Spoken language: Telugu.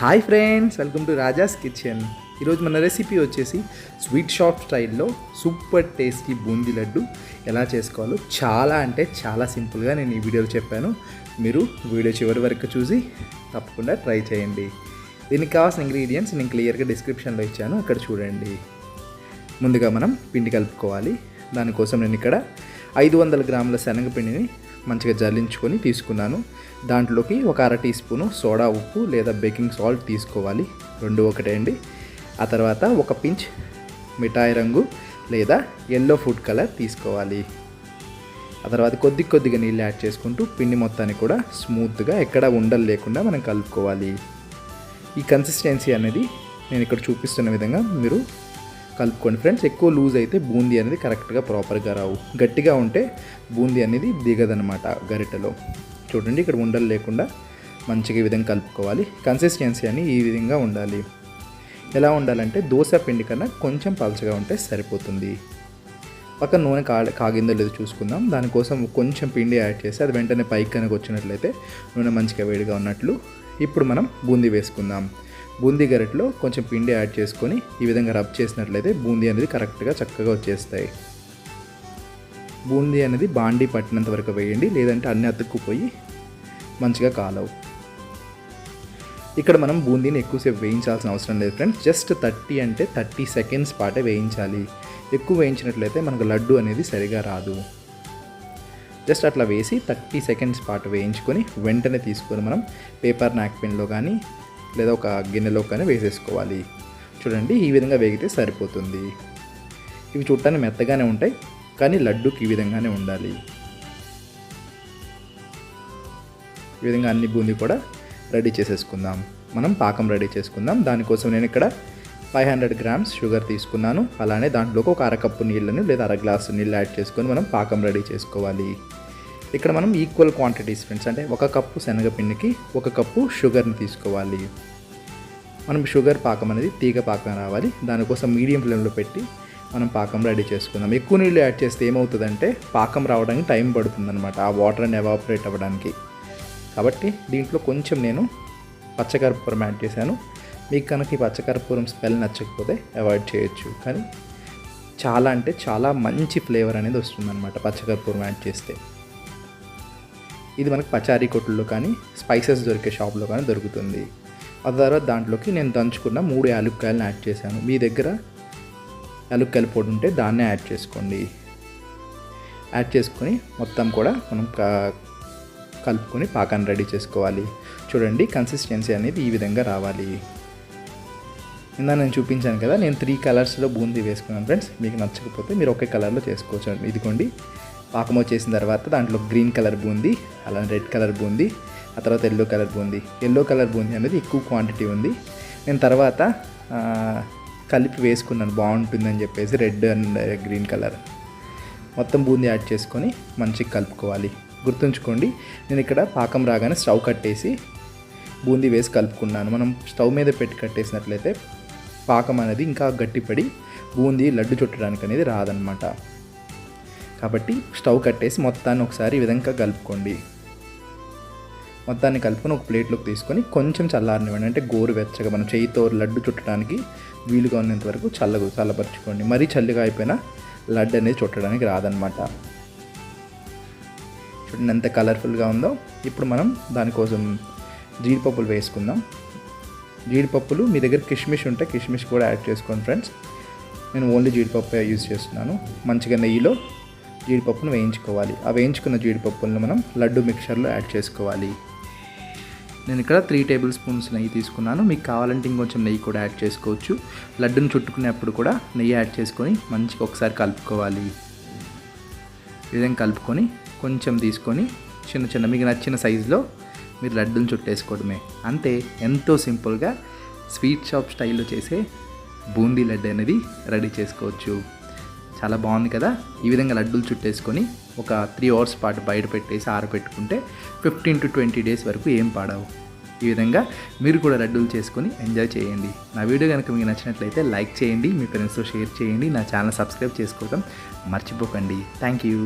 Hi friends, welcome to Raja's kitchen. ఈరోజు మన రెసిపీ వచ్చేసి స్వీట్ షాప్ స్టైల్లో సూపర్ టేస్టీ బూందీ లడ్డు ఎలా చేసుకోవాలో చాలా అంటే చాలా సింపుల్గా నేను ఈ వీడియోలో చెప్పాను. మీరు వీడియో చివరి వరకు చూసి తప్పకుండా ట్రై చేయండి. దీనికి కావాల్సిన ఇంగ్రీడియంట్స్ నేను క్లియర్గా డిస్క్రిప్షన్లో ఇచ్చాను, అక్కడ చూడండి. ముందుగా మనం పిండి కలుపుకోవాలి. దానికోసం నేను ఇక్కడ 500 గ్రాముల శనగపిండిని మంచిగా జల్లించుకొని తీసుకున్నాను. దాంట్లోకి ఒక అర టీ స్పూను సోడా ఉప్పు లేదా బేకింగ్ సాల్ట్ తీసుకోవాలి, రెండు ఒకటే అండి. ఆ తర్వాత ఒక పించ్ మిఠాయి రంగు లేదా ఎల్లో ఫుడ్ కలర్ తీసుకోవాలి. ఆ తర్వాత కొద్దిగా నీళ్ళు యాడ్ చేసుకుంటూ పిండి మొత్తాన్ని కూడా స్మూత్గా ఎక్కడ ఉండలు లేకుండా మనం కలుపుకోవాలి. ఈ కన్సిస్టెన్సీ అనేది నేను ఇక్కడ చూపిస్తున్న విధంగా మీరు కలుపుకోండి ఫ్రెండ్స్. ఎక్కువ లూజ్ అయితే బూందీ అనేది కరెక్ట్గా ప్రాపర్గా రావు. గట్టిగా ఉంటే బూందీ అనేది దిగదనమాట గరిటెలో. చూడండి, ఇక్కడ ఉండలు లేకుండా మంచిగా ఈ విధంగా కలుపుకోవాలి. కన్సిస్టెన్సీ అని ఈ విధంగా ఉండాలి. ఎలా ఉండాలంటే దోశ పిండి కన్నా కొంచెం పలచగా ఉంటే సరిపోతుంది. పక్కన నూనె కాగిందో లేదో చూసుకుందాం. దానికోసం కొంచెం పిండి యాడ్ చేసి అది వెంటనే పైకి కనుక వచ్చినట్లయితే నూనె మంచిగా వేడిగా ఉన్నట్లు. ఇప్పుడు మనం బూందీ వేసుకుందాం. బూందీ గరిటెలో కొంచెం పిండి యాడ్ చేసుకొని ఈ విధంగా రబ్ చేసినట్లయితే బూందీ అనేది కరెక్ట్గా చక్కగా వచ్చేస్తాయి. బూందీ అనేది బాండీ పట్టినంత వరకు వేయండి, లేదంటే అన్నీ అతుక్కుపోయి మంచిగా కాలవు. ఇక్కడ మనం బూందీని ఎక్కువసేపు వేయించాల్సిన అవసరం లేదు ఫ్రెండ్స్. జస్ట్ 30 సెకండ్స్ పాటే వేయించాలి. ఎక్కువ వేయించినట్లయితే మనకు లడ్డు అనేది సరిగా రాదు. జస్ట్ అట్లా వేసి 30 సెకండ్స్ పాటు వేయించుకొని వెంటనే తీసుకొని మనం పేపర్ నాప్కిన్లో కానీ లేదా ఒక గిన్నెలో కానీ వేసేసుకోవాలి. చూడండి, ఈ విధంగా వేగితే సరిపోతుంది. ఇవి చూడటానికి మెత్తగానే ఉంటాయి, కానీ లడ్డూకి ఈ విధంగానే ఉండాలి. ఈ విధంగా అన్ని బూందీ కూడా రెడీ చేసేసుకుందాం. మనం పాకం రెడీ చేసుకుందాం. దానికోసం నేను ఇక్కడ 500 గ్రామ్స్ షుగర్ తీసుకున్నాను. అలానే దాంట్లోకి ఒక అరకప్పు నీళ్ళని లేదా అర గ్లాసు నీళ్ళు యాడ్ చేసుకొని మనం పాకం రెడీ చేసుకోవాలి. ఇక్కడ మనం ఈక్వల్ క్వాంటిటీస్ ఫ్రెండ్స్, అంటే 1 కప్పు శనగపిండికి 1 కప్పు షుగర్ని తీసుకోవాలి. మనం షుగర్ పాకం అనేది తీగ పాకం రావాలి. దానికోసం మీడియం ఫ్లేమ్లో పెట్టి మనం పాకం రెడీ చేసుకుందాం. ఎక్కువ నీళ్ళు యాడ్ చేస్తే ఏమవుతుందంటే పాకం రావడానికి టైం పడుతుందన్నమాట, ఆ వాటర్ అని ఎవాపరేట్ అవ్వడానికి. కాబట్టి దీంట్లో కొంచెం నేను పచ్చకర్పూరం యాడ్ చేశాను. మీకు కనుక ఈ పచ్చకర్పూరం స్మెల్ నచ్చకపోతే అవాయిడ్ చేయొచ్చు, కానీ చాలా అంటే చాలా మంచి ఫ్లేవర్ అనేది వస్తుందన్నమాట పచ్చకర్పూరం యాడ్ చేస్తే. ఇది మనకు పచారీ కొట్టుల్లో కానీ స్పైసెస్ దొరికే షాప్లో కానీ దొరుకుతుంది. ఆ తర్వాత దాంట్లోకి నేను దంచుకున్న 3 యాలుక్కాయలను యాడ్ చేశాను. మీ దగ్గర యాలుక్కాయల పొడి ఉంటే దాన్నే యాడ్ చేసుకోండి. యాడ్ చేసుకొని మొత్తం కూడా మనం కలుపుకొని పాకాన్ని రెడీ చేసుకోవాలి. చూడండి, కన్సిస్టెన్సీ అనేది ఈ విధంగా రావాలి. ఇందా నేను చూపించాను కదా, నేను 3 కలర్స్లో బూందీ వేసుకున్నాను ఫ్రెండ్స్. మీకు నచ్చకపోతే మీరు ఒకే కలర్లో చేసుకోవచ్చు. ఇదిగోండి, పాకం వచ్చేసిన తర్వాత దాంట్లో గ్రీన్ కలర్ బూందీ, అలానే రెడ్ కలర్ బూందీ, ఆ తర్వాత yellow colour boondi. Yellow colour boondi అనేది ఎక్కువ క్వాంటిటీ ఉంది. నేను తర్వాత కలిపి వేసుకున్నాను, బాగుంటుందని చెప్పేసి రెడ్ అండ్ గ్రీన్ కలర్. మొత్తం బూందీ యాడ్ చేసుకొని మంచిగా కలుపుకోవాలి. గుర్తుంచుకోండి, నేను ఇక్కడ పాకం రాగానే స్టవ్ కట్టేసి బూందీ వేసి కలుపుకున్నాను. మనం స్టవ్ మీద పెట్టి కట్టేసినట్లయితే పాకం అనేది ఇంకా గట్టిపడి బూందీ లడ్డు చుట్టడానికి అనేది రాదనమాట. కాబట్టి స్టవ్ కట్టేసి మొత్తాన్ని ఒకసారి ఈ విధంగా కలుపుకోండి. మొత్తాన్ని కలుపుకొని ఒక ప్లేట్లోకి తీసుకొని కొంచెం చల్లారనివ్వండి. అంటే గోరువెచ్చగా మనం చేయితో లడ్డు చుట్టడానికి వీలుగా ఉన్నంత వరకు చల్లపరుచుకోండి. మరీ చల్లిగా అయిపోయినా లడ్డు అనేది చుట్టడానికి రాదనమాట. చూడండి ఎంత కలర్ఫుల్గా ఉందో. ఇప్పుడు మనం దానికోసం జీడిపప్పులు వేసుకుందాం. జీడిపప్పులు మీ దగ్గర కిష్మిష్ ఉంటే కిష్మిష్ కూడా యాడ్ చేసుకోండి ఫ్రెండ్స్. నేను ఓన్లీ జీడిపప్పు యూజ్ చేస్తున్నాను. మంచిగా నెయ్యిలో జీడిపప్పును వేయించుకోవాలి. ఆ వేయించుకున్న జీడిపప్పులను మనం లడ్డు మిక్చర్లో యాడ్ చేసుకోవాలి. నేను ఇక్కడ 3 టేబుల్ స్పూన్స్ నెయ్యి తీసుకున్నాను. మీకు కావాలంటే ఇంకొంచెం నెయ్యి కూడా యాడ్ చేసుకోవచ్చు. లడ్డును చుట్టుకునేప్పుడు కూడా నెయ్యి యాడ్ చేసుకొని మంచిగా ఒకసారి కలుపుకోవాలి. ఈ విధంగా కలుపుకొని కొంచెం తీసుకొని చిన్న మీకు నచ్చిన సైజులో మీరు లడ్డును చుట్టేసుకోవడమే. అంతే, ఎంతో సింపుల్గా స్వీట్ షాప్ స్టైల్లో చేసే బూందీ లడ్డు అనేది రెడీ చేసుకోవచ్చు. చాలా బాగుంది కదా. ఈ విధంగా లడ్డూలు చుట్టేసుకొని ఒక 3 అవర్స్ పాటు బయట పెట్టేసి ఆరబెట్టుకుంటే 15 to 20 డేస్ వరకు ఏం పాడవు. ఈ విధంగా మీరు కూడా లడ్డూలు చేసుకొని ఎంజాయ్ చేయండి. నా వీడియో కనుక మీకు నచ్చినట్లయితే లైక్ చేయండి, మీ ఫ్రెండ్స్తో షేర్ చేయండి. నా ఛానల్ సబ్స్క్రైబ్ చేసుకోవడం మర్చిపోకండి. Thank you.